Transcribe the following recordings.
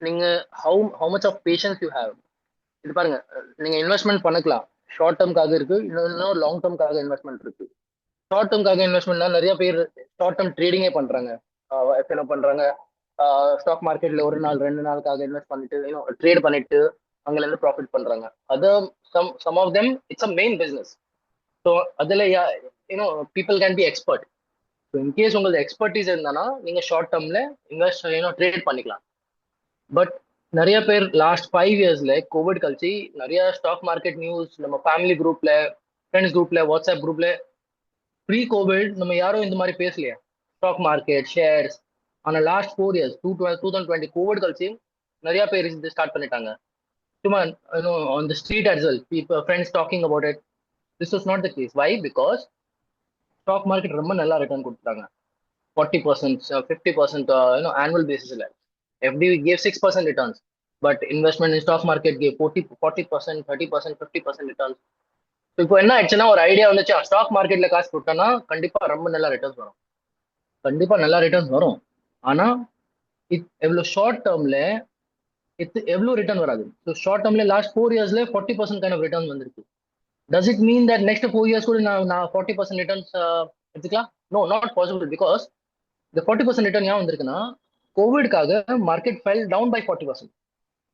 நீங்க how much of patience you have. இது பாருங்க, நீங்க இன்வெஸ்ட்மெண்ட் பண்ணிக்கலாம். ஷார்ட் டேர்ம்காக இருக்கு, இன்னும் லாங் டேர்ம்காக இன்வெஸ்ட்மெண்ட் இருக்கு. ஷார்ட் டேர்ம்காக இன்வெஸ்ட்மெண்ட்னா நிறைய பேர் ஷார்ட் டேர்ம் ட்ரேடிங்கே பண்றாங்க. என்ன பண்றாங்க, ஸ்டாக் மார்க்கெட்ல ஒரு நாள் 2 நாளுக்காக இன்வெஸ்ட் பண்ணிட்டு ட்ரேட் பண்ணிட்டு அங்கல இருந்து ப்ராஃபிட் பண்றாங்க. அது some of them it's a main business. So அதுல you know people can be expert. So in case உங்களுக்கு எக்ஸ்பர்டீஸ் இருந்தானா நீங்க ஷார்ட் டேர்ம்ல இன்வெஸ்ட் ட்ரேட் பண்ணிக்கலாம். பட் நிறைய பேர் லாஸ்ட் 5 இயர்ஸ்ல கோவிட் கழிச்சு நிறைய ஸ்டாக் மார்க்கெட் நியூஸ் நம்ம ஃபேமிலி குரூப்ல, ஃப்ரெண்ட்ஸ் குரூப்ல, வாட்ஸ்அப் குரூப்ல ப்ரீ கோவிட் நம்ம யாரும் இந்த மாதிரி பேசலையா ஸ்டாக் மார்க்கெட் ஷேர்ஸ். ஆனா லாஸ்ட் 4 இயர்ஸ் 2020 கோவிட் கழிச்சு நிறைய பேர் இது ஸ்டார்ட் பண்ணிட்டாங்க. சும்மா on the street as well people friends talking about it. This was not the case. Why? Because stock market ரொம்ப நல்லா ரிட்டர்ன் கொடுத்தாங்க. 40%, 50%, annual basis. FD gave 6% returns, but investment in stock market gave 40%, 30%, 50% returns. So இப்போ என்ன ஆயிடுச்சுன்னா ஒரு idea வந்துச்சு, stock மார்க்கெட்ல காசு போட்டோம்னா கண்டிப்பா ரொம்ப நல்லா ரிட்டர்ன்ஸ் வரும். கண்டிப்பா நல்லா ரிட்டர்ன்ஸ் வரும். ஆனா எவ்வளவு ஷார்ட் டேர்ம்ல எவ்வளவு ரிட்டர்ன் வராது. ஸோ ஷார்ட் டேர்ம்ல லாஸ்ட் 4 இயர்ஸ்ல 40% கைண்ட் ஆஃப் ரிட்டர்ன் வந்திருக்கு. Does it mean that next 4 years கூட நான் 40% ரிட்டர்ன்ஸ் எடுத்துக்கலாம்? No, not possible. பிகாஸ் இந்த 40% ரிட்டர்ன் ஏன் வந்திருக்குன்னா கோவிட்காக market fell down by 40%.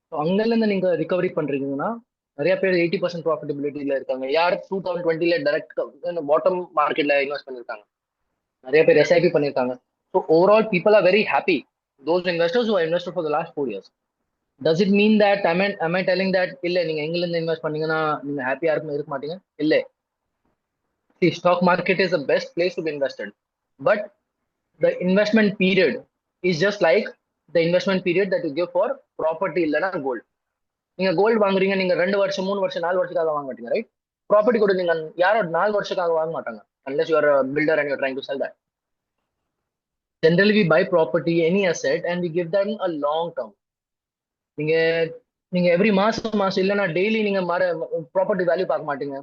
So அங்கிருந்து நீங்க ரிகவரி பண்றீங்கன்னா நிறைய பேர் 80% ப்ராஃபிட்டபிலிட்டியில இருக்காங்க. யார் 2020 டைரக்ட் பாட்டம் மார்க்கெட்ல இன்வெஸ்ட் பண்ணிருக்காங்க. நிறைய பேர் எஸ்ஐபி பண்ணிருக்காங்க. So overall people are very happy. Those investors who invested for the last 4 years. Does it mean that am I telling that இல்ல நீங்க இங்கிலிருந்து இன்வெஸ்ட் பண்ணீங்கன்னா நீங்க ஹாப்பியா இருக்க மாட்டீங்க? இல்ல. See, stock market is the best place to be invested, but the investment period is just like the investment period that you give for property இல்லைன்னா gold. நீங்க கோல்டு வாங்குறீங்க, நீங்க 2 வருஷம் 3 வருஷம் 4 வருஷத்துக்காக வாங்க மாட்டீங்க, ரைட்? ப்ராப்பர்ட்டி கூட நீங்க யாரும் 4 வருஷத்துக்காக வாங்க மாட்டாங்க unless you are a builder and you're trying to sell that. Generally we buy property, any asset, and we give them a long term. நீங்க நீங்க எவ்ரி மாசம் மாசம் இல்லைன்னா டெய்லி நீங்க ப்ராப்பர்ட்டி வேல்யூ பார்க்க மாட்டீங்க.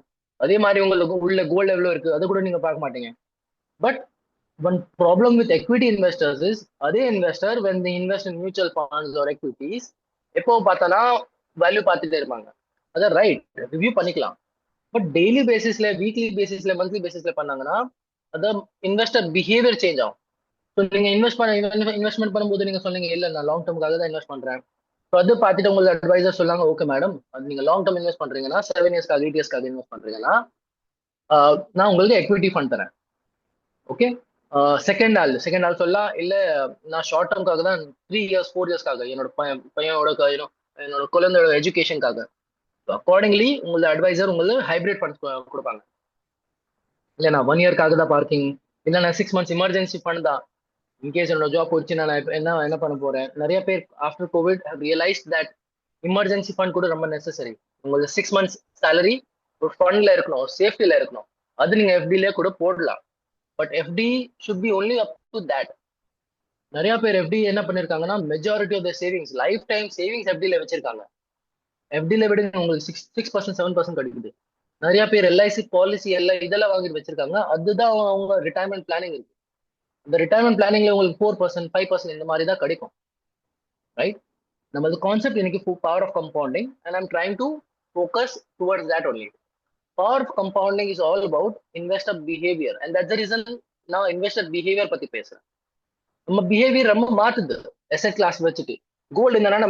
அதே மாதிரி உங்களுக்கு உள்ள கோல்டு எவ்வளவு இருக்கு அதை கூட நீங்க பார்க்க மாட்டீங்க. But one problem with equity investors is அதே investor when they invest in mutual funds or equities எப்போ பார்த்தானா வேல்யூ பார்த்துட்டே இருப்பாங்க. அதான் ரைட், ரிவ்யூ பண்ணிக்கலாம். பட் டெய்லி பேசிஸ்ல, வீக்லி பேசிஸ்ல, மந்த்லி பேசிஸ்ல பண்ணாங்கன்னா அந்த இன்வெஸ்டர் பிஹேவியர் சேஞ்ச் ஆகும். ஸோ நீங்க இன்வெஸ்ட்மெண்ட் பண்ணும்போது நீங்க சொன்னீங்க இல்ல நான் லாங் டேர்முக்காக தான் இன்வெஸ்ட் பண்றேன். ஸோ அது பார்த்துட்டு உங்க அட்வைசர் சொல்லாங்க, ஓகே மேடம் அது நீங்க லாங் டேர்ம் இன்வெஸ்ட் பண்றீங்கன்னா 7 இயர்ஸ்க்காக 8 இயர்ஸ்க்காக இன்வெஸ்ட் பண்றீங்கன்னா நான் உங்களுக்கு எக்விட்டி ஃபண்ட் தரேன். ஓகே. செகண்ட் ஆள் சொல்லலாம் இல்ல நான் ஷார்ட் டேர்ம்காக தான் 3 இயர்ஸ் 4 இயர்ஸ்க்காக என்னோட பையனோட என்னோட குழந்தையோட எஜுகேஷனுக்காக. அக்கார்டிங்லி உங்களோட அட்வைசர் உங்களுக்கு ஹைபிரிட் ஃபண்ட்ஸ் கொடுப்பாங்க. இல்ல நான் 1 இயர்க்காக தான் பார்க்கிங், இல்ல நான் 6 மந்த்ஸ் எமர்ஜென்சி ஃபண்ட் தான். இன்கேஸ் என்னோட ஜாப் போச்சுன்னா நான் என்ன என்ன பண்ண போறேன். நிறைய பேர் after Covid realise that emergency fund கூட ரொம்ப நெசசரி. உங்களுக்கு 6 மந்த்ஸ் சேலரி ஒரு ஃபண்ட்ல இருக்கணும், சேஃப்டில இருக்கணும். அது நீங்க எஃப்டிலே கூட போடலாம். But FD should be only up to that. நிறைய பேர் எஃப்டி என்ன பண்ணிருக்காங்கன்னா majority of the savings life time savings எஃப்டில வச்சிருக்காங்க. எஃப்டில விட உங்களுக்கு 6% 7% கிடைக்குது. நிறைய பேர் எல்ஐசி பாலிசி எல்லாம் இதெல்லாம் வாங்கிட்டு வச்சிருக்காங்க. அதுதான் அவங்க ரிட்டையர்மெண்ட் பிளானிங் இருக்கு. இந்த ரிட்டையர்மெண்ட் பிளானிங்ல உங்களுக்கு 4% 5% இந்த மாதிரி தான் கிடைக்கும், ரைட்? நம்ம கான்செப்ட் இன்னைக்கு power of compounding and I'm trying to focus towards that only. Power of compounding is all about investor behaviour and that's the reason நான் இன்வெஸ்டர் பிஹேவியர் பத்தி பேசுறேன். நம்ம பிஹேவியர் ரொம்ப மாத்துது. எஸ்எட் கிளாஸ் வச்சுட்டு கோல்டு என்னன்னா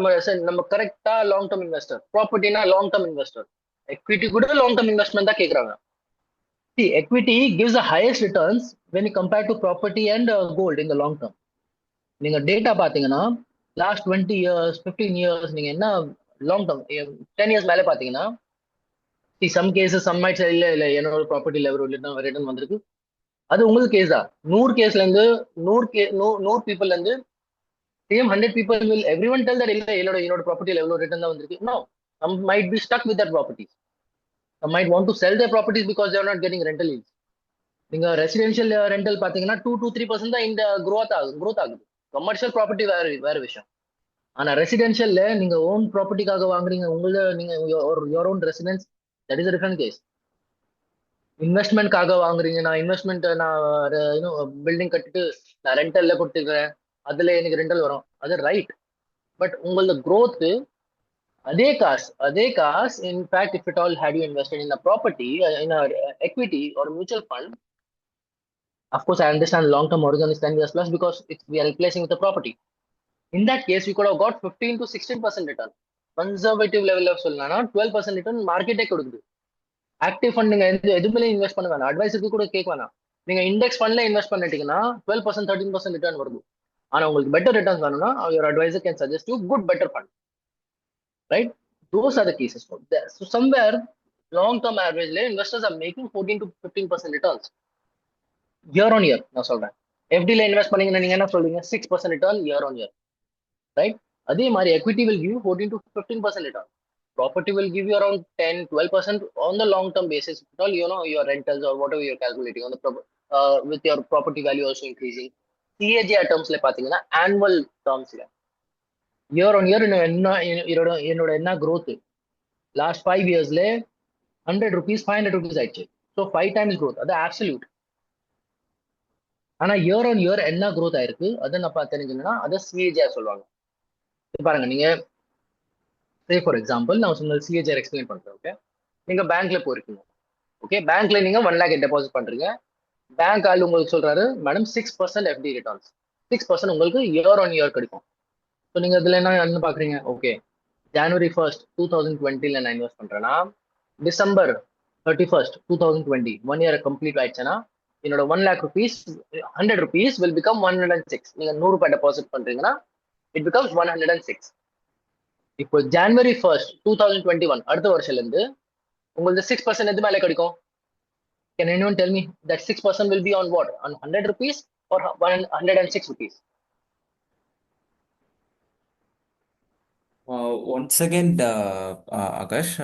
நம்ம கரெக்டா லாங் டர்ம் இன்வெஸ்டர், ப்ராப்பர்ட்டினா லாங் டர்ம் இன்வெஸ்டர், எக்விட்டி கூட லாங் டர்ம் இன்வெஸ்ட்மெண்ட் தான் கேட்கறாங்க. See, equity gives the highest returns when you compare to property and gold in the long term. நீங்க டேட்டா பாத்தீங்கன்னா லாஸ்ட் 20 இயர்ஸ் 15 இயர்ஸ் நீங்க என்ன long term 10 years மேலே பாத்தீங்கன்னா some cases some mites இல்ல இல்ல என்னோட ப்ராப்பர்ட்டில ரிட்டர்ன் வந்திருக்கு. அது உங்களுக்கு கேஸ் தான். 100 கேஸ்ல இருந்து 100 பீப்புள்ல இருந்து same 100 people will every one tell that இல்ல என்னோட ப்ராப்பர்ட்டில எவ்வளவு ரிட்டர்ன் தான் வந்திருக்கு. No, some might be stuck with that properties. Some might want to sell their properties because they are not getting rental yields. நீங்க ரெசிடென்ஷியல் ரெண்டல் பாத்தீங்கன்னா 2 to 3% தான் இந்த growth ஆகுது. கமர்ஷியல் ப்ராப்பர்ட்டி வேற வேற விஷயம். ஆனா ரெசிடென்ஷியல்ல நீங்க ஓன் ப்ராப்பர்ட்டிக்காக வாங்குறீங்க, உங்கள நீங்க your own residence, that is different case. இன்வெஸ்ட்மெண்ட்காக வாங்குறீங்க, நான் இன்வெஸ்ட்மெண்ட் நான் பில்டிங் கட்டிட்டு நான் ரெண்டல்ல கொடுத்துக்கிறேன், அதுல எனக்கு ரெண்டல் வரும், அது ரைட். பட் உங்களோட growth அதே காசு in fact if at all had you invested in a property in a equity or mutual fund, of course I understand long term horizon is 10 years plus because we are replacing with the property. In that case you could have got 15 to 16% return. Conservative level of சொல்லனா 12% return market கொடுக்குது. Active fund நீங்க எதுவுமே invest பண்ண வேணாம், அட்வைஸுக்கு கூட கேட்க வேணாம். நீங்க இண்டெக்ஸ் ஃபண்ட்ல இன்வெஸ்ட் பண்ணிட்டீங்கன்னா 12% 13% ரிட்டர்ன் வருது. ஆனா உங்களுக்கு பெட்டர் ரிட்டர்ன் வேணும்னா your advisor can suggest you good better fund, right? Those are the cases. So somewhere long term ஆவரேஜ்ல investors are making 14 to 15% returns year on year. நான் சொல்றேன் எஃப்டில இன்வெஸ்ட் பண்ணீங்கன்னா நீங்க என்ன சொல்றீங்க, 6% return year on year, right? அதே மாதிரி equity will give you 14 to 15% return. Property will give you around 10, 12% on the long term basis. All your rentals or whatever you're calculating on the with your property value also increasing. CAGR terms le pathina annual terms le year on year என்னோட என்ன growth last 5 years le 100 rupees 500 rupees ஆயிடுச்சு. So 5 times growth, அது absolute. ஆனா year on year என்ன growth ஆயிருக்கு அதை நான் தெரிஞ்சுக்கணும்னா அதை CAGR சொல்லுவாங்க. பாருங்க நீங்க say for example நான் உங்களுக்கு CAGR எக்ஸ்பிளைன் பண்றேன். ஓகே, நீங்க பேங்க்ல போயிருக்கீங்க. ஓகே, பேங்க்ல நீங்க 1 lakh டெபாசிட் பண்றீங்க. பேங்க் ஆள் உங்களுக்கு சொல்றாரு மேடம் 6% FD ரிட்டர்ன்ஸ், 6% உங்களுக்கு இயர் ஆன் இயர் கிடைக்கும். ஸோ நீங்க இதுல என்ன பாக்குறீங்க, ஓகே January 1st 2020 நான் இன்வெஸ்ட் பண்றேன்னா December 31st 2020 1 year கம்ப்ளீட் ஆயிடுச்சுன்னா என்னோட 1 lakh rupees 100 rupees will become 106. நீங்க 100 ரூபாய் டெபாசிட் பண்றீங்கன்னா it becomes 106. இப்போ January 1st 2021 அடுத்த வருஷத்துல இருந்து உங்களுக்கு 6% எது மேல கிடைக்கும்? Can anyone tell me that 6% will be on what? On 100 rupees or 106 rupees? Once again Akash,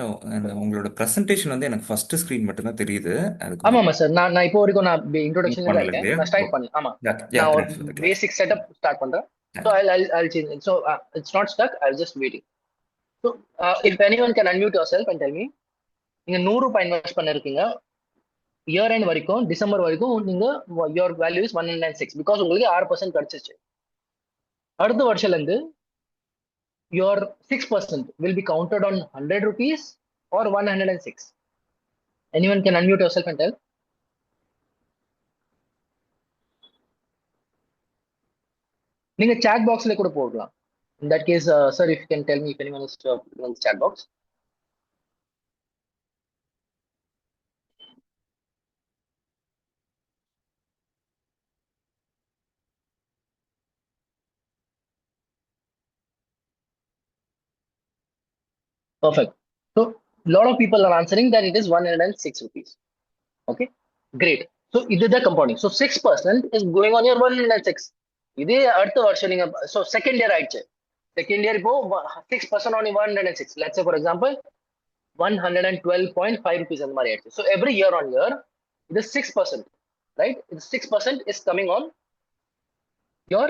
உங்களோட ப்ரெசன்டேஷன் வந்து எனக்கு ஃபர்ஸ்ட் ஸ்க்ரீன் மட்டும்தான் தெரியுது. அது கொஞ்சம் ஆமாமா சார், நான் இப்போ வரைக்கும் நான் மூவ் இன்ட்ரோடக்ஷன்ல தான் பண்ணல இருக்கேன். இல்லையா? நான் ஸ்டார்ட் பண்ணேன். ஆமா, யா, நான் ஒரு thanks for the class. Basic setup start பண்றேன். So I'll change it. So it's not stuck. I'll just waiting. So if anyone can unmute yourself and tell me, நீங்க 100 ரூபாய் இன்வெஸ்ட் பண்ணிருக்கீங்க, இயர் எண்ட் வரைக்கும் December வரைக்கும் நீங்க your value is 106 because உங்களுக்கு 6% கிடைச்சிச்சு. அடுத்த வருஷத்துல இருந்து your 6% will be counted on 100 rupees or 106. Anyone can unmute yourself and tell? நீங்க chat boxல கூட போடலாம். In that case, sir, if you can tell me if anyone is in the chat box. Perfect. So a lot of people are answering that it is 106 rupees. Okay, great. So இது the compounding. So 6% is going on your 106. இதே அடுத்த வருஷம் நீங்க so second year ஆயிடுச்சு. Second year இப்போ 6% on 106. Let's say for example 112.5 rupees அந்த மாதிரி ஆயிடுச்சு. So every year on year it is 6%, right? 6% is coming on your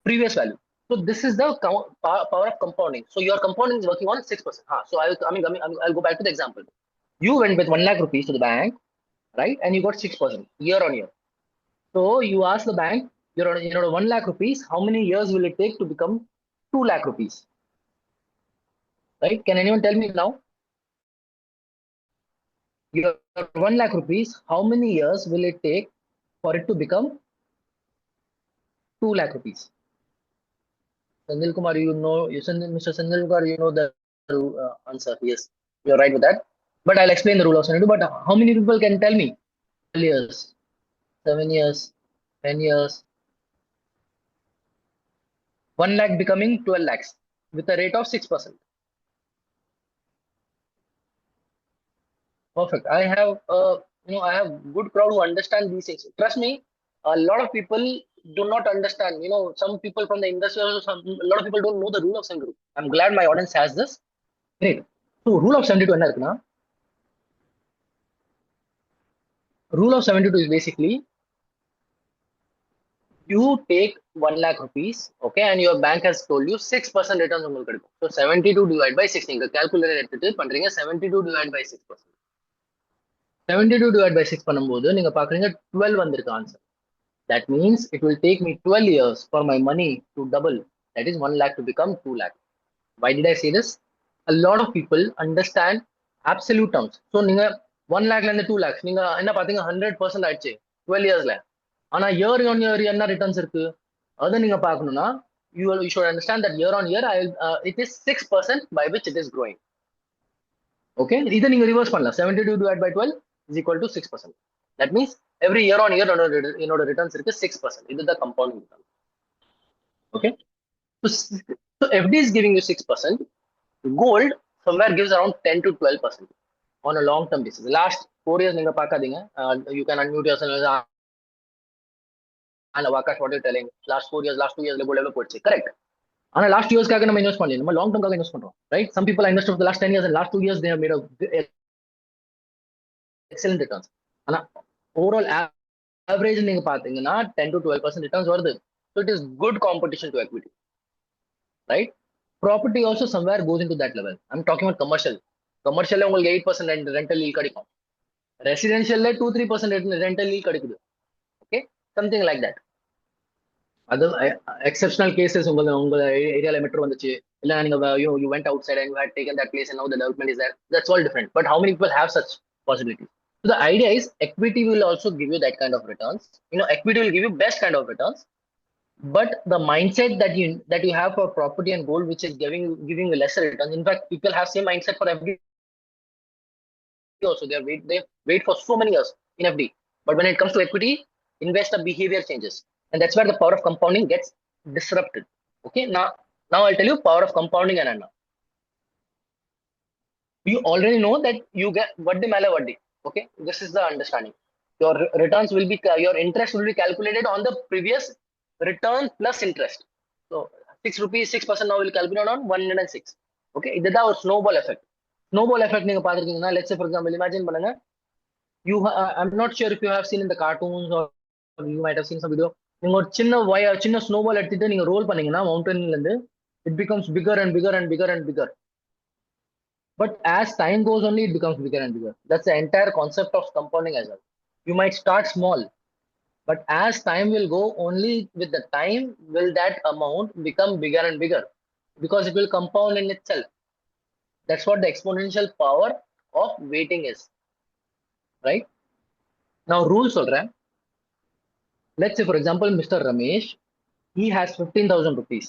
previous value. So this is the power of compounding. So your compounding is working on 6%. So I'll go back to the example. You went with 1 lakh rupees to the bank, right? And you got 6% year on year. So you ask the bank, you're 1 lakh rupees, how many years will it take to become 2 lakh rupees? Right? Can anyone tell me now? Your 1 lakh rupees, how many years will it take for it to become 2 lakh rupees? Sanil Kumar, Mr. Sanil Kumar, you know the answer. Yes, you're right with that. But I'll explain the rule of 72. But how many people can tell me? 12 years, 7 years, 10 years. 1 lakh becoming 12 lakhs with a rate of 6%. Perfect. I have I have good crowd who understand these things. Trust me, a lot of people do not understand. Some people from the industry, a lot of people don't know the rule of 72. I'm glad my audience has this. Great. So rule of 72 என்ன இருக்குன்னா, rule of 72 is basically you take 1 lakh rupees, okay, and your bank has told you 6% returns உங்களுக்கு கிடைக்கும். So 72 divided by 6 நீங்க calculator எடுத்துட்டு பண்றீங்க. 72 divided by 6%. 72 divided by 6 பண்ணும்போது நீங்க பாக்குறீங்க 12 வந்திருக்கு answer. That means it will take me 12 years for my money to double. That is 1 lakh to become 2 lakh. Why did I say this? A lot of people understand absolute terms. So நீங்க 1 lakhல இருந்து 2 lakhs நீங்க என்ன பாத்தீங்க 100% ஆயிடுச்சு 12 yearsல. ஆனா year on year என்ன returns இருக்கு அதை நீங்க பார்க்கணும்னா you should understand that year on year it is 6% by which it is growing. Okay, இதை நீங்க ரிவர்ஸ் பண்ணலாம். 72 divided by 12 is equal to 6%. That means every year on year என்னோட returns இருக்கு 6%. இதுதான் compounding return. Okay, so FD is giving you 6%. Gold somewhere gives around 10 to 12% on a long term basis. Last 4 years நீங்க பார்க்காதீங்க. You can unmute yourself and Avakas, what you're telling. Last 4 years, last 2 years, gold level போயிடுச்சு. Correct. ஆனா last இயர்ஸ்க்காக நம்ம invest பண்ணல, நம்ம long டர்ம்காக invest பண்றோம். Right? Some people invest for the last 10 years and last 2 years they have made a excellent returns. ஆனா overall average நீங்க பாத்தீங்கன்னா 10 to 12% returns வருது. So it is good competition to equity. Right? Property also somewhere goes into that level. I'm talking about commercial. Commercial உங்களுக்கு 8% rental yield கிடைக்கும். Residential 2-3% rental yield கிடைக்குது. Okay? Something like that. அது exceptional cases உங்க ஏரியால metro வந்துச்சு, இல்ல நீங்க you went outside and you had taken that place and now the development is there. That's all different. But how many people have such possibilities? So the idea is equity will also give you that kind of returns. Equity will give you best kind of returns. But the mindset that you have for property and gold, which is giving you lesser returns. In fact, people have same mindset for FD also. They wait for so many years in FD. But when it comes to equity, investor behavior changes. And that's where the power of compounding gets disrupted. Okay, now I'll tell you power of compounding and anna. You already know that you get vaddi mele vaddi. Okay, this is the understanding. Your returns will be, your interest will be calculated on the previous return plus interest. So 6 rupees, 6% now will calculate on 106. Okay, this is our snowball effect. Snowball effect நீங்க பாத்துருக்கீங்கன்னா, let's say for example, imagine பண்ணுங்க, I'm not sure if you have seen in the cartoons or you might have seen some video. நீங்க ஒரு சின்ன snowball எடுத்துட்டு நீங்க role பண்ணீங்கன்னா மவுண்டன்ல இருந்து it becomes bigger and bigger and bigger and bigger. But as time goes only, it becomes bigger and bigger. That's the entire concept of compounding as well. You might start small, but as time will go, only with the time will that amount become bigger and bigger, because it will compound in itself. That's what the exponential power of waiting is. Right? Now rules சொல்றேன். Let's say for example, Mr. Ramesh, he has 15,000 rupees.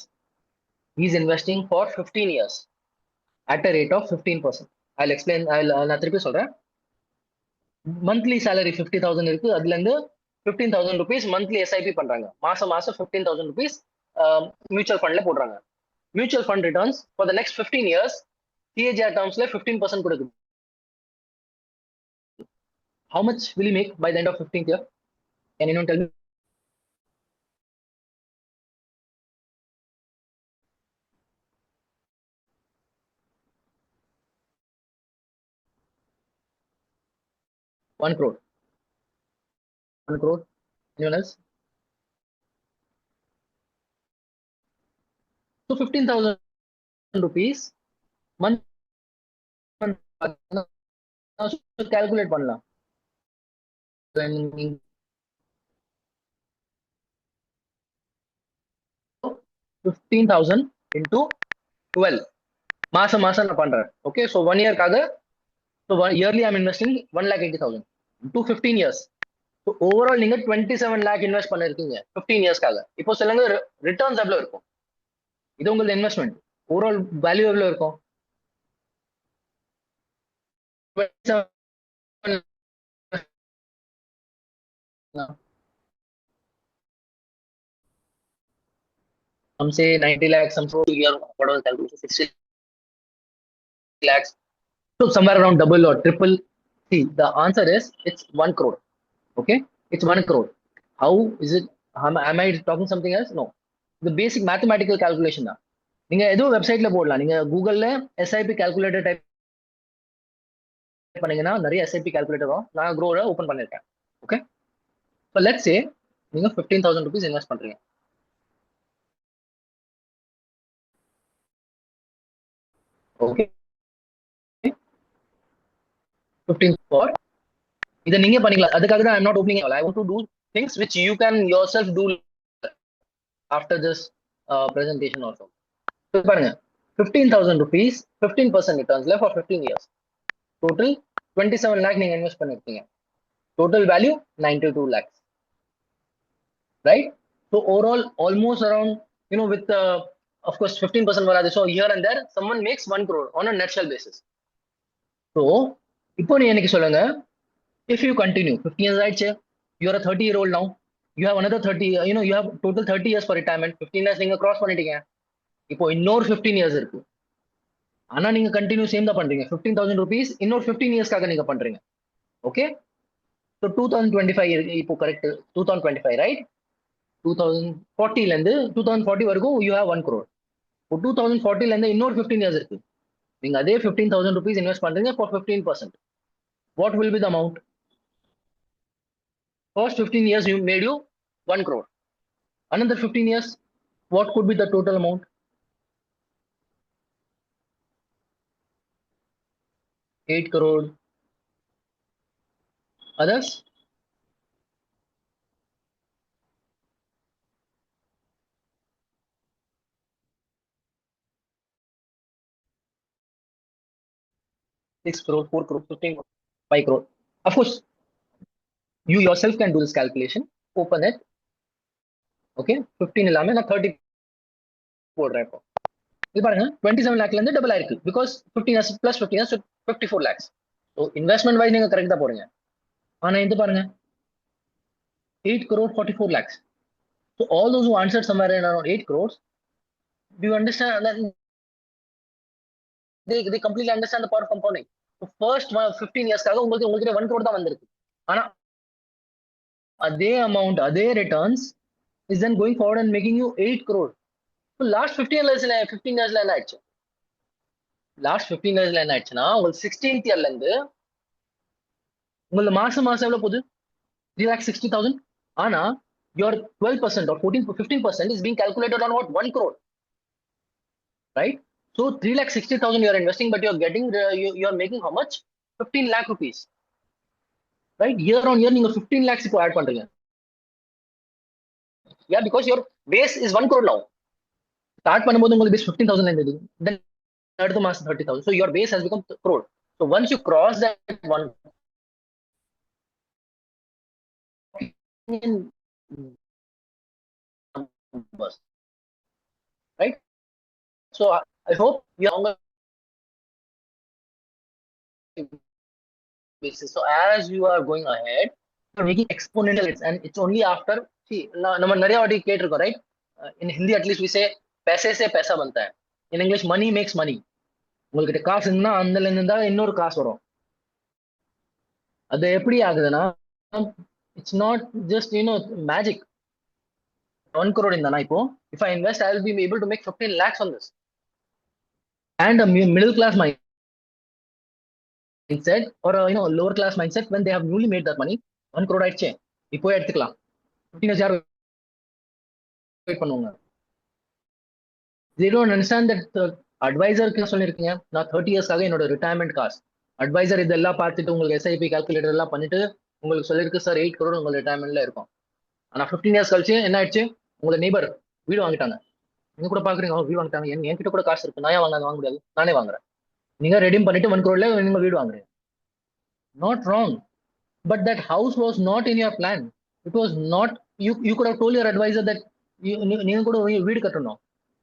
He's investing for 15 years at a rate of 15%. I'll explain. நான் திருப்பி சொல்றேன். Monthly salary 50,000 இருக்கு. அதுல இருந்து 15,000 rupees monthly SIP பண்றாங்க. மாசம் 15,000 rupees mutual ஃபண்ட்ல போடுறாங்க. Mutual fund returns for the next 15 years CAGR termsல 15% கொடுக்குது. How much will he make by the end of 15th year? Can anyone tell me? One crore. 1 crore. Anyone else? So 15,000 rupees month calculate பண்ணலாம். 15,000 into 12 மாசம் நான் பண்றேன். Okay, so 1 yearக்காக, so yearly I'm investing 1,80,000 into 15 years. So overall நீங்க 27 lakh invest பண்ணிருக்கீங்க 15 இயர்ஸ்க்காக. இப்போ சொல்லுங்க returns எவ்வளவு இருக்கும்? இது உங்களோட இன்வெஸ்ட்மெண்ட். ஓவரால் வேல்யூ எவ்வளவு இருக்கும்? 27 some say 90 lakhs, some say year, whatever calculation, 60 lakhs. So somewhere around double or triple. See, the answer is it's 1 crore. Okay, it's 1 crore. How is it? Am I talking something else? No. The basic mathematical calculation தான். நீங்க எதுவும் வெப்சைட்ல போடலாம். நீங்க கூகுள்ல SIP calculator type பண்ணீங்கன்னா நிறைய SIP calculator வரும். நான் Crore ஓபன் பண்ணிருக்கேன். Okay, so let's say நீங்க 15,000 rupees இன்வெஸ்ட் பண்றீங்க. Okay, 15 for இதை நீங்க பண்ணிக்கலாம். அதுக்காக தான் I'm not opening it. I want to do things which you can yourself do after this presentation also. So பாருங்க 15,000 rupees 15% returns left for 15 years. Total 27 lakh நீங்க invest பண்ணிருக்கீங்க. Total value 92 lakhs. Right? So overall almost around, with of course 15% வராது. So here and there someone makes 1 crore on a net shell basis. So இப்போ நீ எனக்கு சொல்லுங்க, if you continue 15 years ஆயிடுச்சு, you are a 30-year-old now, you have another 30, you have total 30 years for retirement. 15 years நீங்க cross பண்ணிட்டீங்க. இப்போ இன்னொரு 15 years இருக்கு. ஆனா நீங்க கண்டினியூ சேம் தான் பண்றீங்க. 15,000 rupees இன்னொரு 15 இயர்ஸ்க்காக நீங்க பண்றீங்க. ஓகே, ஸோ 2025 இப்போ கரெக்ட், 2025 ரைட். 2040ல இருந்து 2040 வரைக்கும் யூ ஹேவ் 1 crore. இப்போ 2040ல இருந்து இன்னொரு 15 இயர்ஸ் இருக்கு. நீங்க அதே 15,000 rupees இன்வெஸ்ட் பண்றீங்க for 15%. What will be the amount? First 15 years you made you 1 crore. Another 15 years, what could be the total amount? 8 crore. Others? Six crore, 4 crore, 15 crore, 5 crore. Of course, you yourself can do this calculation. Open it. Okay, 15 இல்லாம நான் 30 போடுறேன். இப்போ இது பாருங்க 27 lakhல இருந்து double ஆயிருக்கு. Because 15 years plus 15 years 54 lakhs. So investment wise நீங்க கரெக்டா போடுங்க. ஆனா இது பாருங்க 8 crore 44 lakhs. So all those who answered somewhere around 8 crores, do you understand that they completely understand the power of compounding? So first 15 yearsக்காக உங்களுக்கு 1 crore தான் வந்திருக்கு. ஆனா அதே அமௌண்ட் அதே returns is then going forward and making you 8 crore. So last 15 yearsல என்ன ஆயிடுச்சு? Last 15 yearsல என்ன ஆயிடுச்சுன்னா, உங்களுக்கு 16th yearல இருந்து உங்களுக்கு மாசம் எவ்வளவு போகுது? 3,60,000. ஆனா your 12% or 15% is being calculated on what? 1 crore. Right? So 3,60,000 you are investing, but you're getting you're making how much? 15 lakh rupees. Right? Year on year நீங்க 15 lakhs இப்போ ஆட் பண்றீங்க. Yeah, because your base is 1 crore now. Start பண்ணும்போது உங்களுக்கு base 15,000 இருந்தது. Then அடுத்த மாசம் 30,000. So your base has become crore. So once you cross that one numbers, right? So I hope you are longer basis. So as you are going ahead, you're making exponential hits, and it's only after, see, நம்ம நிறைய வாட்டி கேட்டிருக்கோம், right? In Hindi at least we say पैसे से पैसा बनता है. In English money makes money. உங்ககிட்ட காசு இருந்தா அதுல இருந்து தான் இன்னொரு காசு வரும். அது எப்படி ஆகுதுன்னா, it's not just magic. 1 crore இருந்தானா இப்போ if I invest I will be able to make 15 lakhs on this. And a middle class mindset or lower class mindset, when they have newly made that money, 1 crore ஆயிடுச்சு இப்போ எடுத்துக்கலாம். 15 years யார் wait பண்ணுவாங்க? they don't understand that அட்வைசருக்கு என்ன சொல்லியிருக்கீங்க, நான் 30 இயர்ஸ்க்காக என்னோட retirement காசு. அட்வைசர் இதெல்லாம் பார்த்துட்டு உங்களுக்கு எஸ்ஐபி கால்குலேட்டர் எல்லாம் பண்ணிட்டு உங்களுக்கு சொல்லியிருக்கு சார் 8 crore உங்க ரிட்டையர்மெண்ட்ல இருக்கும். ஆனா 15 years கழிச்சு என்ன ஆயிடுச்சு? உங்களோட நெய்பர் வீடு வாங்கிட்டாங்க. நீங்க கூட பாக்குறீங்க வீடு வாங்கிட்டாங்க, என்கிட்ட கூட காசு இருக்கு, நான் ஏன் வாங்க முடியாது, நானே வாங்குறேன். நீங்க ரெடீம் பண்ணிட்டு 1 crore நீங்க வீடு வாங்குறீங்க. Not wrong, but that house was not in your plan. It was not, you could have told your advisor that நீங்க கூட வீடு கட்டணும்.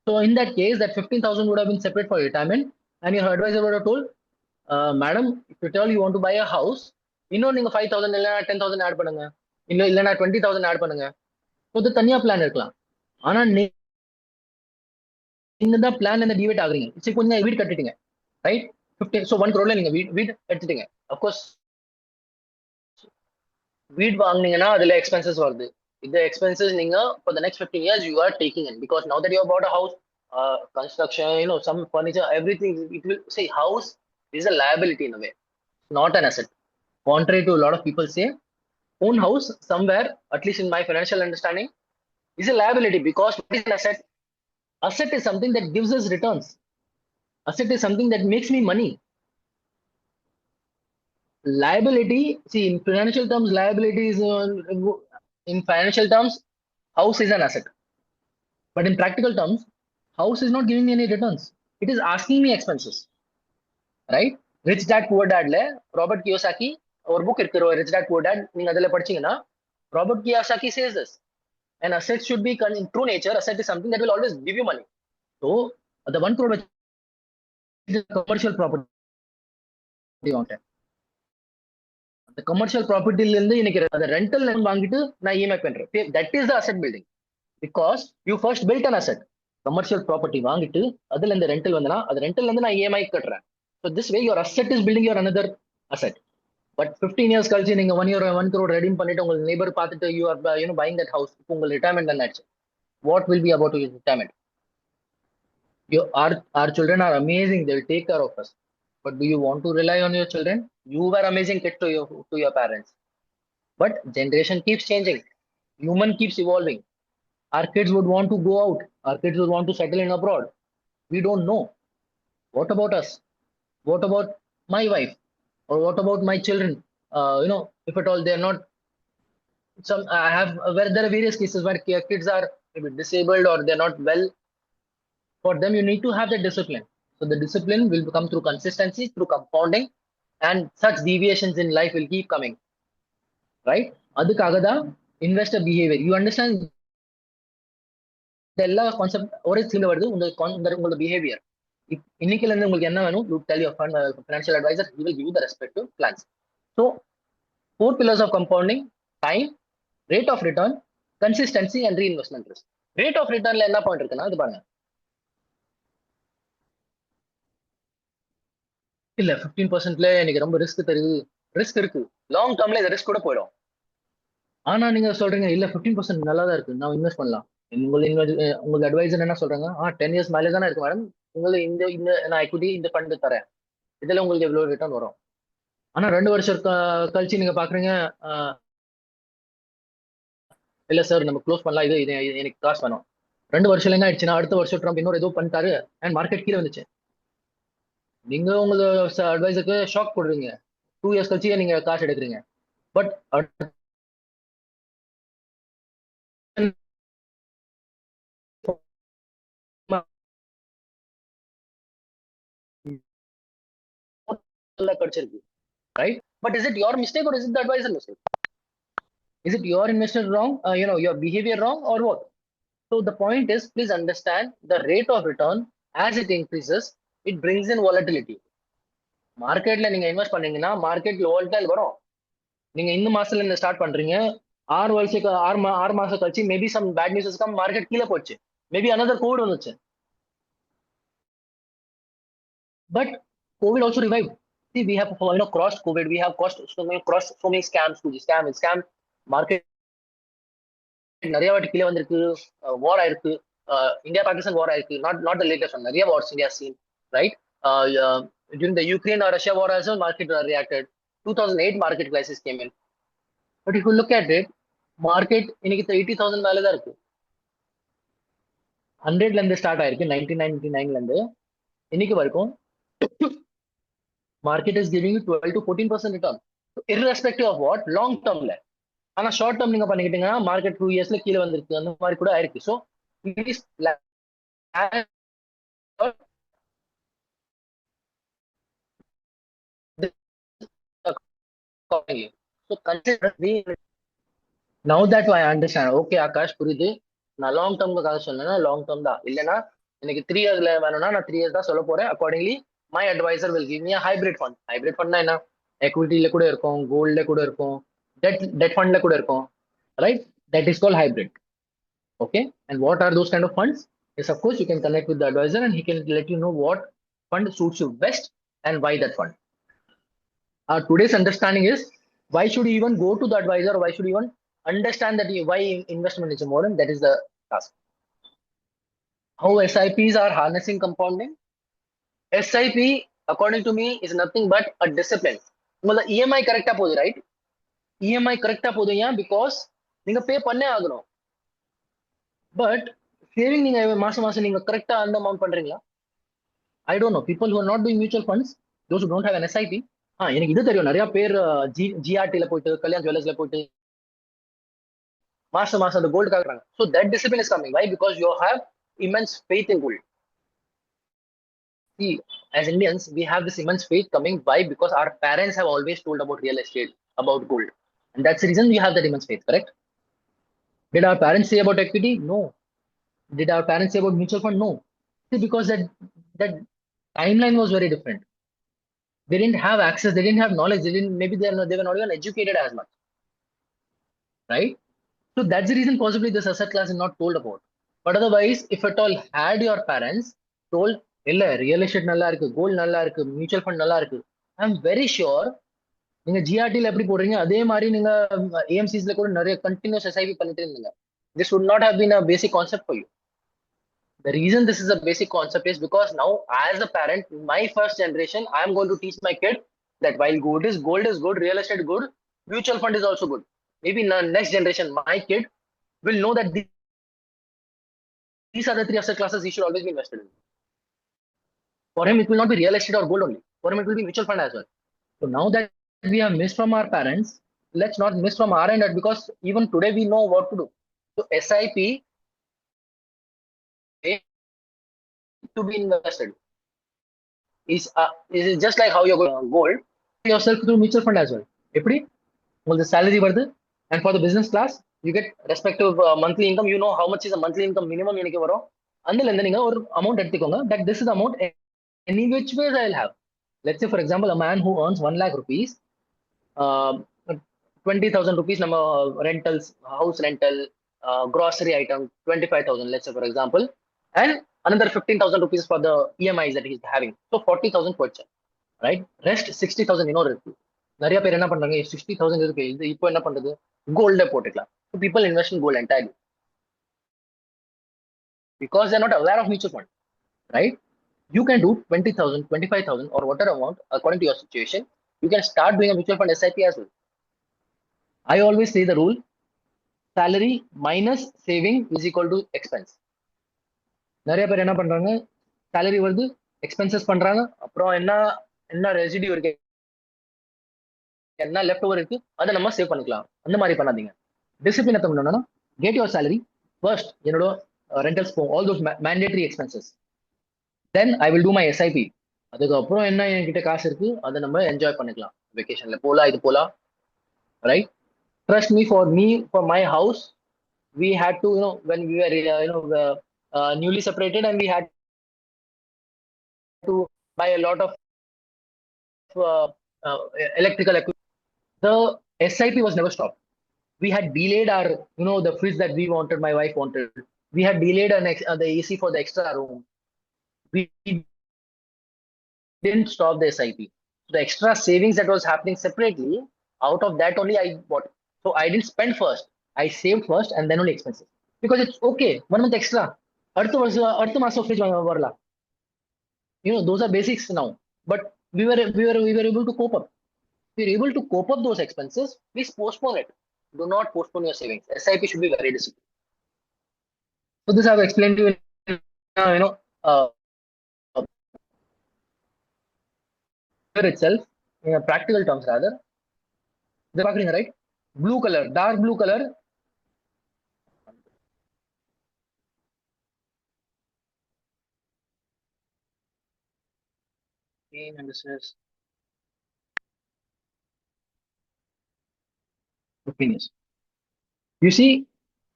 So in that case, that 15,000 would have been separate for retirement, and your advisor would have told, madam, if you tell you want to buy a house, இன்னும் நீங்க 5,000 இல்லைன்னா 10,000 add பண்ணுங்க, இல்லைன்னா 20,000 add பண்ணுங்க. அது தனியா பிளான் இருக்கலாம். ஆனா நீங்க தான் பிளான் இந்த டிவைட் ஆகுறீங்க. சரி, கொஞ்சம் வீடு கட்டிட்டீங்க, ரைட்? 15, so 1 crore நீங்க வீடு எடுத்துட்டீங்க. அப்கோர்ஸ் வீடு வாங்குனீங்கன்னா அதுல எக்ஸ்பென்சஸ் வருது. இந்த எக்ஸ்பென்சஸ் நீங்க for the next 15 years you are taking in, because now that you have bought a house, construction, some furniture, everything, it will say house is a liability in a way, not an asset. Contrary to a lot of people say, own house somewhere, at least in my financial understanding, is a liability, because what is an asset? Asset is something that gives us returns. Asset is something that makes me money. Liability, see, in financial terms, liability is in financial terms, house is an asset. But in practical terms, house is not giving me any returns. It is asking me expenses, right? Rich Dad Poor Dad le Robert Kiyosaki ஒரு book இருக்கு Rich Dad Poor Dad நீங்க அதுல படிச்சீங்கன்னா Robert Kiyosaki says this. An asset should be in true nature. Asset is something that will always give you money. So the 1 crore is a commercial property on it. The commercial property இருந்து இன்னைக்கு அந்த rental வாங்கிட்டு நான் EMI பண்றேன். That is the asset building. Because you first built an asset. Commercial property வாங்கிட்டு அதுல இந்த rental வந்தனா அது rental இருந்து நான் EMI கட்டுறேன். So this way your asset is building your another asset. But 15 years கழிச்சு நீங்க 1 year 1 crore redeem பண்ணிட்டு உங்க neighbor பார்த்துட்டு you are buying that house. இப்போ உங்க retirement என்ன ஆச்சு? What will be about your retirement? Our children are amazing. They will take care of us. But do you want to rely on your children? You were amazing kid to your parents. But generation keeps changing. Human keeps evolving. Our kids would want to go out. Our kids would want to settle in abroad. We don't know. What about us? What about my wife? Or what about my children? If at all they're not I have where there are various cases where kids are maybe disabled or they're not well. For them, you need to have the discipline. So the discipline will come through consistency, through compounding, and such deviations in life will keep coming. Right? அதுக்காக தான் investor behavior. You understand எல்லா concept ஒரே சீன்ல வருது உங்களோட behaviour. இன்னைக்குல இருந்து உங்களுக்கு என்ன வேணும், you tell your financial advisor, he will give you the respective plans. So 4 pillars of compounding: time, rate of return, consistency and reinvestment risk. Rate of ரிட்டர்ன்ல என்ன பாயிண்ட் இருக்குன்னா இது பாருங்க. இல்ல 15%ல எனக்கு ரொம்ப ரிஸ்க் தெரியுது. ரிஸ்க் இருக்கு, லாங் டேர்ம்ல இந்த ரிஸ்க் கூட போயிடும். ஆனா நீங்க சொல்றீங்க இல்ல 15% நல்லா தான் இருக்கு, நான் இன்வெஸ்ட் பண்ணலாம். உங்களுக்கு அட்வைசர் என்ன சொல்றாங்க, 10 இயர்ஸ் மேலே தானே இருக்கு மேடம், உங்களுக்கு இந்த இந்த நான் எக்விட்டி இந்த ஃபண்ட் தரேன், இதுல உங்களுக்கு எவ்வளவு ரிட்டர்ன் வரும். ஆனா 2 வருஷம் கழிச்சு நீங்க பாக்குறீங்க, இல்ல சார் நம்ம க்ளோஸ் பண்ணலாம், இது எனக்கு காசு வேணும். 2 வருஷம் என்ன ஆயிடுச்சுன்னா அடுத்த வருஷம் ட்ரம்ப் இன்னொரு ஏதோ பண்ணிட்டாரு அண்ட் மார்க்கெட் கீழே வந்துச்சு. நீங்க உங்க அட்வைசருக்கு ஷாக் போடுறீங்க, 2 இயர்ஸ் கழிச்சு நீங்க காசு எடுக்கிறீங்க. பட் கிடைச்சிருக்கு, right? But is it your mistake or is it the advisor mistake? Is it your investor wrong, your behavior wrong or what? So the point is, please understand the rate of return as it increases, it brings in volatility. மார்க்கெட்ல நீங்க invest பண்ணீங்கன்னா மார்க்கெட்ல volatile வரும். நீங்க இந்த மாசத்துல இருந்து start பண்றீங்க, 6 மாசம் கழிச்சு maybe some bad newses come, market கீழே போச்சு, மேபி another கோவிட் வந்துச்சு. But COVID also revived. See, we have crossed COVID, we have crossed so many scams to scam market. நிறைய வாட்டி கீழே வந்திருக்கு, வார் ஆயிருக்கு, இந்தியா பாகிஸ்தான் வார் ஆயிருக்கு, not the latest one, நிறைய wars India seen, right? During the Ukraine or Russia war also market reacted. 2008 market crisis came in. But if you look at it, market இன்னைக்கு 80,000 மேல தான் இருக்கு. 100ல இருந்து ஸ்டார்ட் ஆயிருக்கு, 1999ல இருந்து இன்னைக்கு வரைக்கும் market is giving you 12 to 14% return, irrespective of what, long termல. ஆனா ஷார்ட் டேர்ம் நீங்க பண்ணிக்கிட்டீங்கன்னா மார்க்கெட் 2 இயர்ஸ்ல கீழே வந்திருக்கு, அந்த மாதிரி கூட ஆயிருக்கு. So now that I understand, okay Akash புரியுது, நான் லாங் டேர்முக்காக சொன்னேன்னா லாங் டேர்ம் தான், இல்லைன்னா எனக்கு 3 இயர்ஸ்ல வேணும்னா நான் 3 இயர்ஸ் தான் சொல்ல போறேன். Accordingly my advisor will give me a hybrid fund. Hybrid ஃபண்ட்னா என்ன, எக்விட்டில கூட இருக்கும், கோல்ட்ல கூட இருக்கும், டெட் ஃபண்ட்ல கூட இருக்கும், right? That is called hybrid. Okay, and what are those kind of funds? Yes, of course you can connect with the advisor and he can let you know what fund suits you best and why that fund. Our today's understanding is, why should you even go to the advisor, why should you even understand that why investment is important? That is the task. How SIPs are harnessing compounding? SIP, according to me, is nothing but a discipline. உங்களோட EMI கரெக்டா போகுது, right? EMI கரெக்டா போகுது ஏன், because நீங்க பே பண்ணே ஆகணும். But saving நீங்க மாசம் நீங்க கரெக்டா அந்த அமௌண்ட் பண்றீங்களா? I don't know. People who are not doing mutual funds, those who don't have an SIP. எனக்கு இது தெரியும், நிறைய பேர் ஜிஆர்டில போயிட்டு, கல்யாண் ஜுவல்லர்ஸ்ல போயிட்டு மாசம் அந்த gold காக்குறாங்க. So that discipline is coming. Why? Because you have immense faith in gold. See, as Indians, we have this immense faith coming. Why? Because our parents have always told about real estate, about gold, and that's the reason we have that immense faith. Correct? Did our parents say about equity? No. Did our parents say about mutual fund? No. See, because that timeline was very different. They didn't have access. They didn't have knowledge. They didn't. Maybe they were not even educated as much. Right? So that's the reason possibly this asset class is not told about. But otherwise, if at all had your parents told, இல்ல real estate நல்லா இருக்கு, gold நல்லா இருக்கு, mutual fund நல்லா இருக்கு, I am very sure நீங்க ஜிஆர்டில எப்படி போடுறீங்க அதே மாதிரி நீங்க ஏஎம்சிஸ்ல கூட நிறைய கண்டினியூஸ் எஸ்ஐபி பண்ணிட்டு இருந்தீங்க. This would not have been a basic concept for you. The reason this is a basic concept is because now, as a parent, my first generation, I am going to teach my kid that while gold is good, real estate good, mutual fund is also good. Maybe in the next generation, my kid will know that these are the three asset classes he should always be invested in. For him, it will not be real estate or gold only. For him, it will be mutual fund as well. So now that we have missed from our parents, let's not miss from our end, because even today we know what to do. So SIP to be invested is just like how you're going gold yourself through mutual fund as well. எப்படி உங்களுக்கு salary வருது, and for the business class you get respective monthly income. You know how much is a monthly income minimum எனக்கு வரும். அதுல இருந்து நீங்க ஒரு amount எடுத்துக்கோங்க, that this is the amount any which ways I'll have. Let's say for example a man who earns 1 lakh rupees, uh, 20,000 rupees நம்ம rentals, house rental, grocery item 25,000, let's say for example, and another 15,000 rupees for the EMIs that he's having. So 40,000 போச்சு, right? Rest 60,000 இன்னொரு இருக்கு. நிறைய பேர் என்ன பண்றாங்க, 60,000 இருக்கு, இது இப்போ என்ன பண்றது, கோல்டே போட்டுக்கலாம். People invest in gold entirely because they're not aware of mutual fund, right? You can do 20,000, 25,000, or whatever amount according to your situation. You can start doing a mutual fund SIP as well. I always say the rule: salary minus saving is equal to expense. நிறைய பேர் என்ன பண்றாங்க, salary வருது, expenses பண்றாங்க, அப்புறம் என்ன என்ன residue இருக்கு, என்ன லெஃப்ட் ஓவர் இருக்கு, அதை நம்ம சேவ் பண்ணிக்கலாம். அந்த மாதிரி பண்ணாதீங்க. டிசிப்ளின் எத்த பண்ணணும்னா, கெட் யுவர் சேலரி ஃபர்ஸ்ட், என்னோட ரெண்டல்ஸ் போகும், all those mandatory expenses, then I will do my SIP. அதுக்கப்புறம் என்ன என்கிட்ட காசு இருக்கு அதை நம்ம என்ஜாய் பண்ணிக்கலாம். வெக்கேஷன்ல போலாம், இது போலாம், right? Trust me for my house, we had to, when we were newly separated, and we had to buy a lot of uh, uh, electrical equipment. The SIP was never stopped. We had delayed our, the fridge that we wanted, my wife wanted. We had delayed the AC for the extra room. We didn't stop the SIP. The extra savings that was happening separately, out of that only I bought. So I didn't spend first. I saved first and then only expenses. Because it's okay, 1 month extra. அடுத்த மாசம் fridge வரலாம். Those are basics now. But we were able to cope up. If you're able to cope up those expenses, please postpone it. Do not postpone your savings. SIP should be very disciplined. So this I've explained to you in, itself, in a practical terms rather. They're right? Blue color, dark blue color. And this is opinions. You see,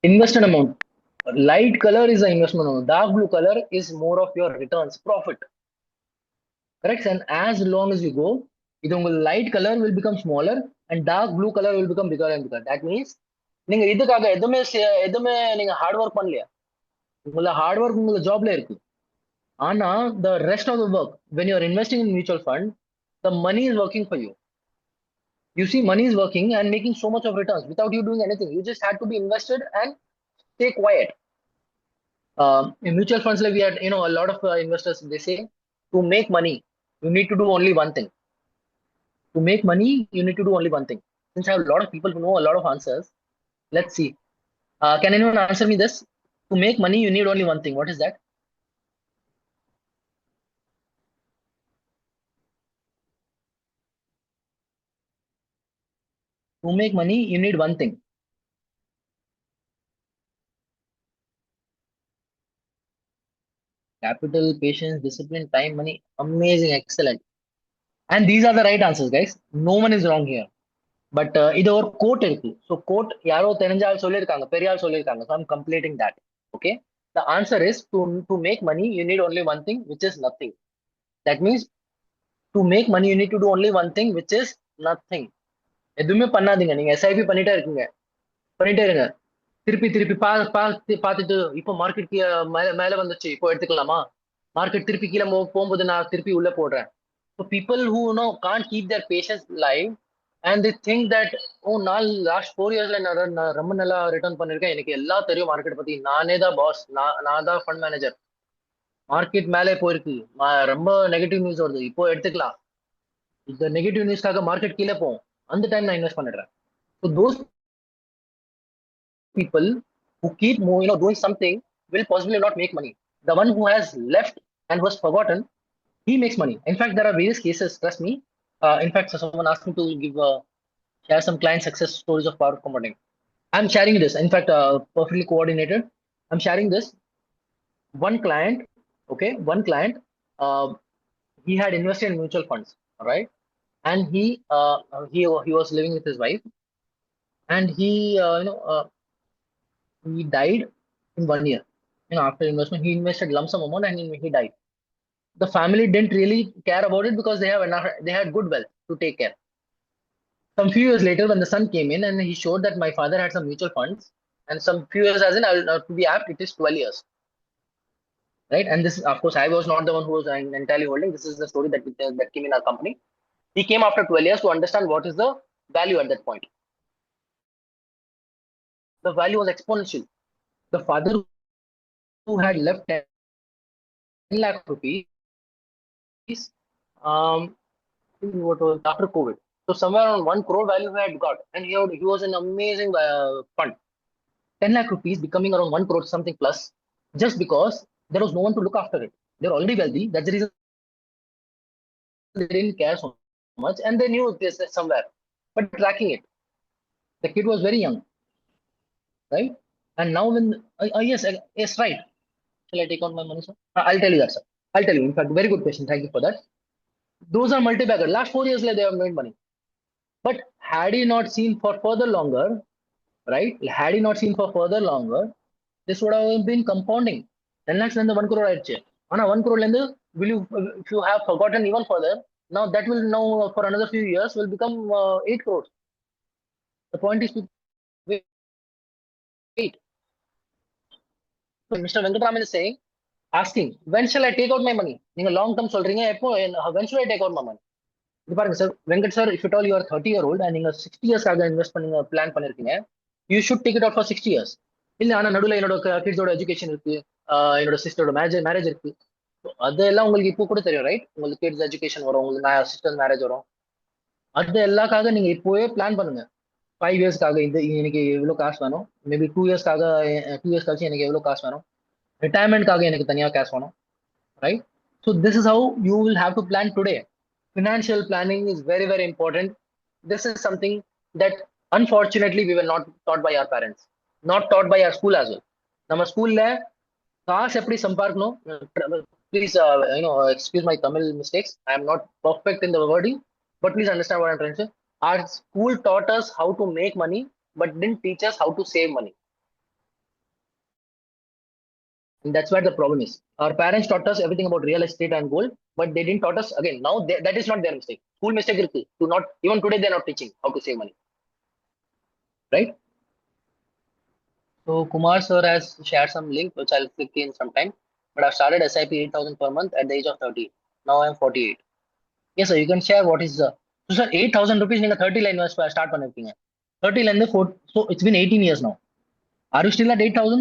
investment amount. Light color is the investment amount. Dark blue color is more of your returns, profit. Correct? And as long as you go, light color will become smaller and dark blue color will become bigger and bigger. That means நீங்க இதுக்காக எதுவுமே நீங்க hard work பண்ணலையா, உங்களோட hard work உங்க ஜாப்ல இருக்கு. ஆனா the rest of the work, when you are investing in mutual fund, the money is working for you. You see, money is working and making so much of returns without you doing anything. You just had to be invested and stay quiet. In mutual funds, like we had, a lot of investors, they say to make money, you need to do only one thing. To make money, you need to do only one thing. Since I have a lot of people who know a lot of answers, let's see. Can anyone answer me this? To make money, you need only one thing. What is that? To make money, you need one thing. capital, patience, discipline, time, money. Amazing, excellent. And these are the right answers, guys. No one is wrong here. But இது ஒரு code இருக்கு. So code யாரோ தெரிஞ்ச ஆள் சொல்லியிருக்காங்க, பெரிய ஆள் சொல்லியிருக்காங்க. So I'm completing that. Okay, the answer is to make money you need only one thing which is nothing. That means to make money you need to do only one thing which is nothing. எதுவுமே பண்ணாதீங்க. நீங்க SIP பண்ணிட்டே இருக்கீங்க, பண்ணிட்டே இருங்க. திருப்பி திருப்பி பார்த்துட்டு இப்போ மார்க்கெட் மேல மேல வந்துச்சு, இப்போ எடுத்துக்கலாமா? மார்க்கெட் திருப்பி கீழே போகும்போது நான் திருப்பி உள்ள போடுறேன். So people who no can't keep their patience live and the think that oh நான் லாஸ்ட் 4 இயர்ஸ்ல நான் ரொம்ப நல்லா ரிட்டர்ன் பண்ணிருக்கேன், எனக்கு எல்லாம் தெரியும் மார்க்கெட் பத்தி, நானே தான் பாஸ், நான் தான் ஃபண்ட் மேனேஜர். மார்க்கெட் மேலே போயிருக்கு, ரொம்ப நெகட்டிவ் நியூஸ் வருது, இப்போ எடுத்துக்கலாம். இந்த நெகட்டிவ் நியூஸ்க்காக மார்க்கெட் கீழே போகும், அந்த டைம் நான் இன்வெஸ்ட் பண்ணிடுறேன். So those people who keep doing something will possibly not make money. The one who has left and was forgotten, he makes money. In fact, there are various cases, trust me. In fact, so someone asked me to share some client success stories of power compounding. I'm sharing this. In fact, perfectly coordinated. I'm sharing this. One client, okay, one client, he had invested in mutual funds, all right, and he was living with his wife, and he died in 1 year. After investment, he invested lump sum amount and he died. The family didn't really care about it because they had good wealth to take care. Some few years later, when the son came in and he showed that my father had some mutual funds, and some few years as in, to be apt, it is 12 years, right? And this, of course, I was not the one who was entirely holding. This is the story that came in our company. He came after 12 years to understand what is the value at that point. The value was exponential. The father who had left 10 lakh rupees, what was after COVID. So somewhere around 1 crore value he had got, and he was an amazing fund. 10 lakh rupees becoming around 1 crore something plus, just because there was no one to look after it. They're already wealthy. That's the reason they didn't care so much, and they knew this somewhere, but tracking it. The kid was very young, right? And now when yes, right. Shall I take out my money, sir? I'll tell you that, sir. I'll tell you. In fact, very good question. Thank you for that. Those are multi-bagger. Last 4 years, they have made money. But had he not seen for further longer, right? Had he not seen for further longer, this would have been compounding. 10 lakhs and the 1 crore ஆயிடுச்சு. ஆனா 1 crore will you, if you have forgotten even further, now that will now for another few years will become 8 crores. The point is to wait. So Mr. Venkataraman is saying, asking, when shall I take out my money? நீங்க long term சொல்றீங்க, எப்போ, when should I take out my money? இது பாருங்க sir, Venkat sir, if at all you are 30-year-old and நீங்க 60 years-ஆக invest பண்ணி plan பண்ணிருக்கீங்க, you should take it out for 60 years. இல்ல, ஆனா நடுவில் என்னோட கிட்ஸோட எஜுகேஷன் இருக்கு, என்னோட சிஸ்டரோட மேரேஜ் இருக்கு, அதெல்லாம் உங்களுக்கு இப்போ கூட தெரியும், ரைட்? உங்களுக்கு கிட்ஸ் எஜுகேஷன் வரும், உங்களுக்கு சிஸ்டர் மேரேஜ் வரும், அது எல்லாக்காக நீங்க இப்போவே பிளான் பண்ணுங்க. 5 இயர்ஸ்க்காக எனக்கு எவ்வளவு காசு வேணும், மேபி 2 இயர்ஸ்க்காக 2 இயர்ஸ் கழிச்சு எனக்கு எவ்வளவு காசு வேணும், ரிட்டையர்மெண்ட்காக எனக்கு தனியா காசு வேணும், right? So this is how you will have to plan today. Financial planning is very, very important. This is something that unfortunately we were not taught by our parents, not taught by our school as well. நம்ம ஸ்கூல்ல காசு எப்படி சம்பாதிக்கணும், please excuse my Tamil mistakes, I am not perfect in the wording, but please understand what I'm trying to say. Our school taught us how to make money but didn't teach us how to save money. And that's where the problem is. Our parents taught us everything about real estate and gold, but they didn't taught us, again, now that is not their mistake. School mistake irukku to not, even today they're not teaching how to save money, right? So Kumar sir has shared some link which I'll click in sometime, but I've started SIP 8,000 per month at the age of 30. Now I'm 48. Yes sir, you can share what is the, so sir, 8,000 rupees நீங்க 30 ல invest start பண்ணிருக்கீங்க, 30 ல இருந்து 4, so it's been 18 years now. Are you still at 8,000?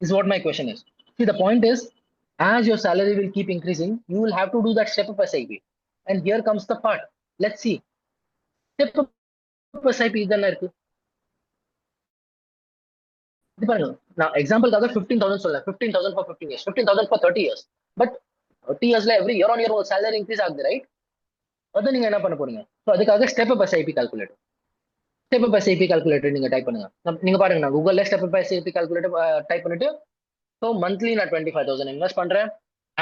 Is what my question is. See, the point is, as your salary will keep increasing, you will have to do that step up SIP. And here comes the part. Let's see. Step up SIP இதெல்லாம் இருக்கு. இது பாருங்க, நான் எக்ஸாம்பிளுக்காக 15,000 சொல்றேன். 15,000 for 15 years, 15,000 for 30 years. But 30 yearsல every year on year ஒரு salary increase ஆகுது, right? அது நீங்க என்ன பண்ண போறீங்க? So அதுக்காக step up SIP calculator. Step up SIP calculator நீங்க டைப் பண்ணுங்க. நீங்க பாருங்க, நான் கூகுள்ல step up SIP calculator type பண்ணிட்டு So monthly நான் 25,000 invest பண்றேன்.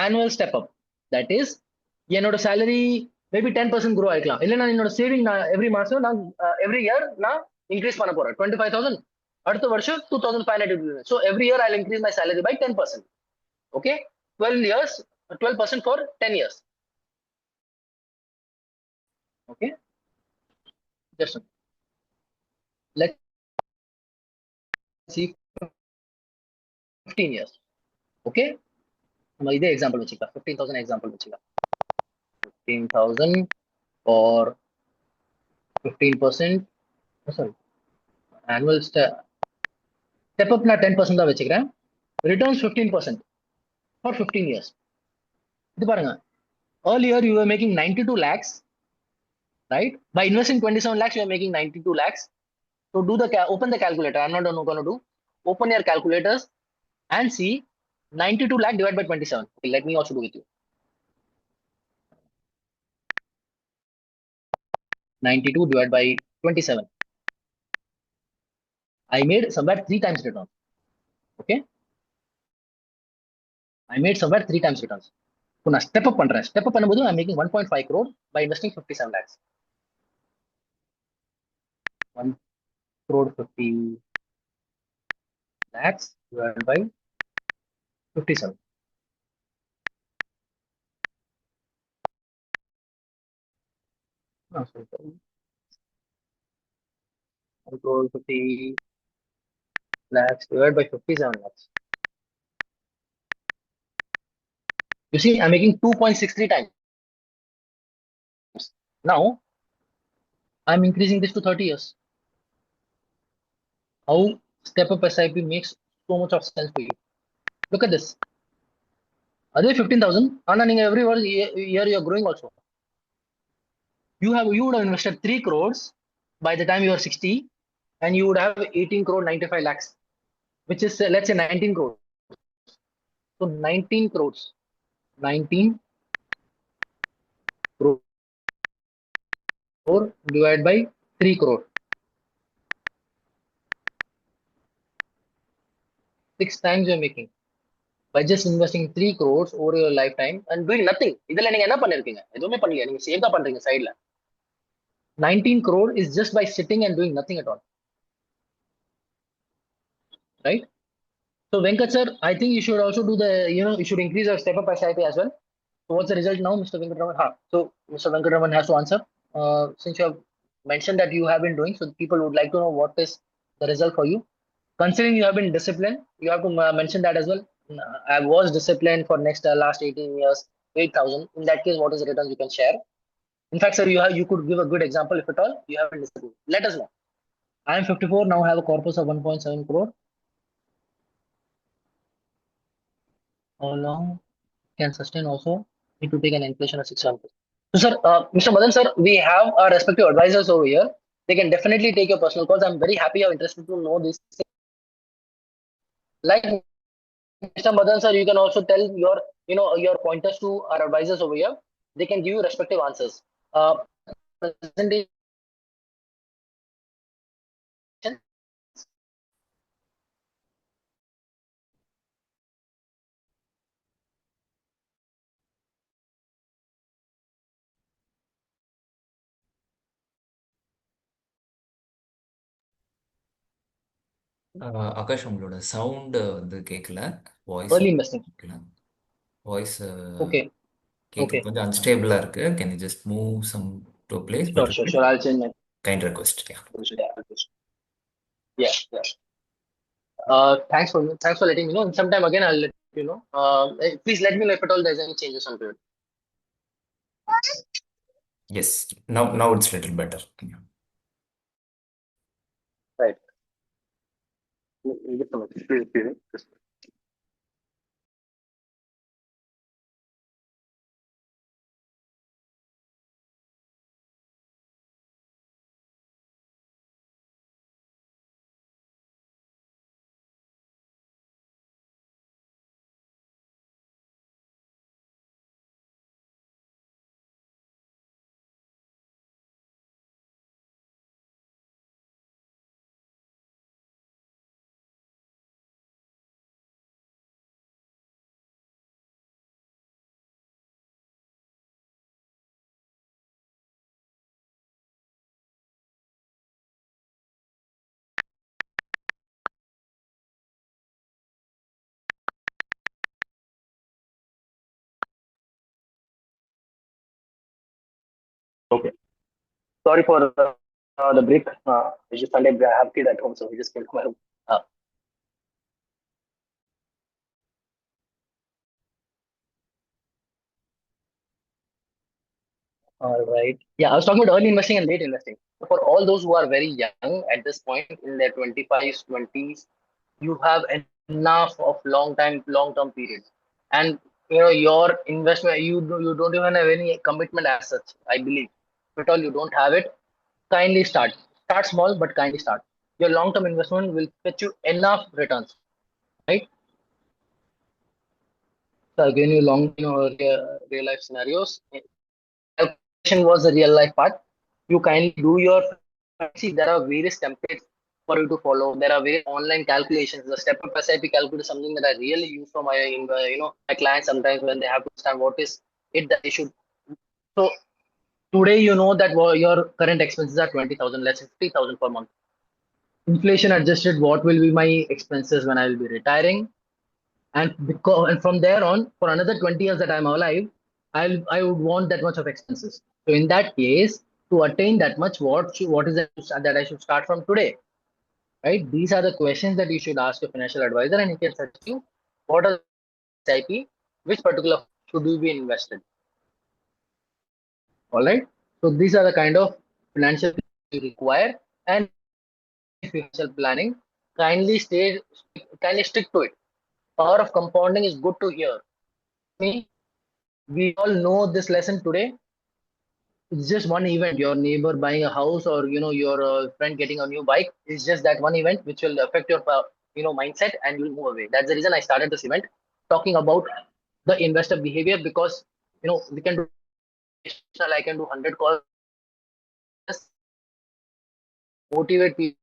Annual step up, that is என்னோட salary maybe 10% grow ஆயிக்கலாம். இல்ல நான் என்னோட saving நான் every மாசம் நான் every year நான் increase பண்ண போறேன். 25,000 அடுத்த வருஷம் 2,500. So every year I'll increase my salary by 10%. Okay, 12 years, 12% for 10 years. Okay, just let's see 15 years. Okay, நம்ம இதே எக்ஸாம்பிள் வச்சுக்கலாம். 15,000 எக்ஸாம்பிள் வச்சுக்கலாம். 15,000 for 15%. Sorry, annual step up நான் 10% தான் வச்சுக்கிறேன். Returns 15% for 15 years. இது பாருங்க, earlier you were making 92 lakhs, right? By investing 27 lakhs, you are making 92 lakhs. So do the open the calculator. I'm not going to do. Open your calculators and see 92 lakh divided by 27. Okay, let me also do with you. 92 divided by 27. I made somewhere 3 times return. Okay, I made somewhere 3 times returns. So நான் step up பண்றேன். Step up பண்ணும்போது I'm making 1.5 crore by investing 57 lakhs. 1 crore 50 lakhs divided by 57. Oh, sorry. 1 crore 50 lakhs divided by 57 lakhs. You see, I'm making 2.63 times. Now, I'm increasing this to 30 years. How step up SIP makes so much of sense for you. Look at this. Other 15,000, and every year you're growing also. You would have invested 3 crores by the time you are 60, and you would have 18 crore 95 lakhs, which is let's say 19 crores. So 19 crores, 19 crore divided by 3 crore. 6 times you're making by just investing 3 crores over your lifetime and doing nothing. இதுல நீங்க என்ன பண்ணிருக்கீங்க? எதுவுமே பண்ணல. நீங்க save தான் பண்றீங்க சைடுல. 19 crore is just by sitting and doing nothing at all. Right? So Venkat sir, I think you should also do the, you should increase your step up SIP as well. So what's the result now, Mr. Venkataraman? So Mr. Venkataraman has to answer. Since you have mentioned that you have been doing, so people would like to know what is the result for you. Considering you have been disciplined, you have to mention that as well. I was disciplined for last 18 years, 8,000. In that case, what is the returns you can share? In fact, sir, you could give a good example if at all you have been disciplined. Let us know. I am 54 now. Have a corpus of 1.7 crore. How long can sustain also? Need to take an inflation of 600. So, sir, Mr. Madan, sir, we have our respective advisors over here. They can definitely take your personal calls. I'm very happy you're interested to know this. Like Mr. Madan, sir, you can also tell your pointers to our advisors over here. They can give you respective answers. Presentation. Akash உங்களோட sound வந்து கேட்கல. Voice Early investing. கேட்கல. Voice Okay. கேட்க Okay. கொஞ்சம் அன்ஸ்டேபிளாக இருக்கு. Can you just move some to place Sure, but sure, sure. I'll change my. Kind request. Yeah, yeah. Thanks for letting me know. And sometime again I'll let you know. Please let me know if at all there's any changes on it. Yes, now it's little better. Right. Please. Okay. Sorry for the break. It's just Sunday. I have kid at home, so we just came to my room. Uh, all right. Yeah, I was talking about early investing and late investing. For all those who are very young at this point in their 25s, 20s, you have enough of long term period, and your investment you don't even have any commitment as such. I believe, if at all you don't have it, kindly start small, but kindly start. Your long term investment will fetch you enough returns, right? So again, you long real life scenarios. Calculation was the real life part. You kindly do your, see, there are various templates for you to follow. There are various online calculations. The step up SIP calculator is something that I really use for my my clients sometimes when they have to understand what is it that they should. So today you know that your current expenses are 20,000, let's say 50,000 per month. Inflation adjusted, what will be my expenses when I will be retiring? And from there on, for another 20 years that I'm alive, I would want that much of expenses. So in that case, to attain that much, what is that I should start from today, right? These are the questions that you should ask your financial advisor, and he can suggest you what are the SIP, which particular should you be invested. All right. So these are the kind of financial you require, and financial planning. Kindly stay, kindly stick to it. Power of compounding is good to hear. Me, we all know this lesson today. It's just one event, your neighbor buying a house, or your friend getting a new bike. It's just that one event which will affect your mindset, and you'll move away. That's the reason I started this event talking about the investor behavior, because we can do, I can do 100 calls, just motivate people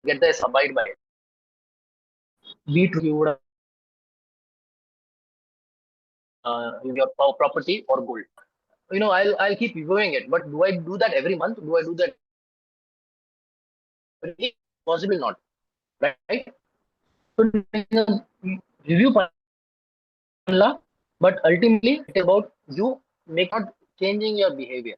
to get this, abide by it. Be it you would your property or gold. I'll keep reviewing it, but do I do that every month? Do I do that every week? Possible not, right? So review but ultimately it's about you make not changing your behavior.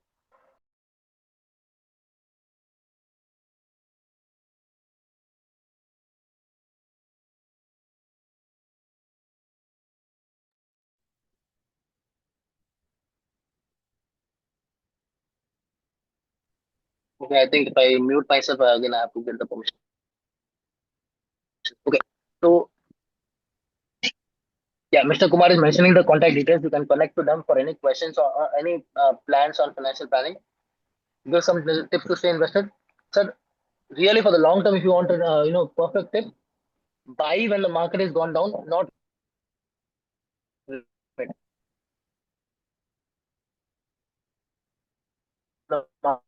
Okay, I think if I mute myself again, I have to get the permission. Okay, so yeah, Mr. Kumar is mentioning the contact details. You can connect to them for any questions or any plans on financial planning. Give some tips to stay invested. Sir, really for the long term, if you want a perfect tip, buy when the market is gone down, not wait. The market.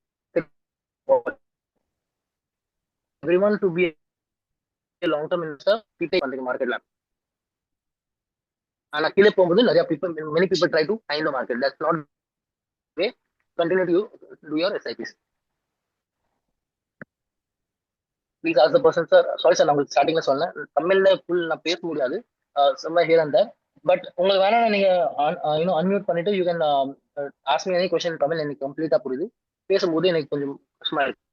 Everyone to be a long term investor, people on the market lab. And கீழே போகும்போது நிறைய people, many people try to find the market. That's not the way. Continue to do your SIPs. Please ask the person, sir. Sorry, sir, நான் உங்களுக்கு ஸ்டார்டிங்ல சொன்னேன், தமிழ்ல full நான் பேச முடியாது. Somewhere here and there. But உங்களுக்கு வேணா நீங்க அன்மியூட் பண்ணிட்டு you can ask me any question Tamil. எனக்கு கம்ப்ளீட்டா புரியுது. பேசும்போது எனக்கு கொஞ்சம் கஷ்டமா இருக்கு.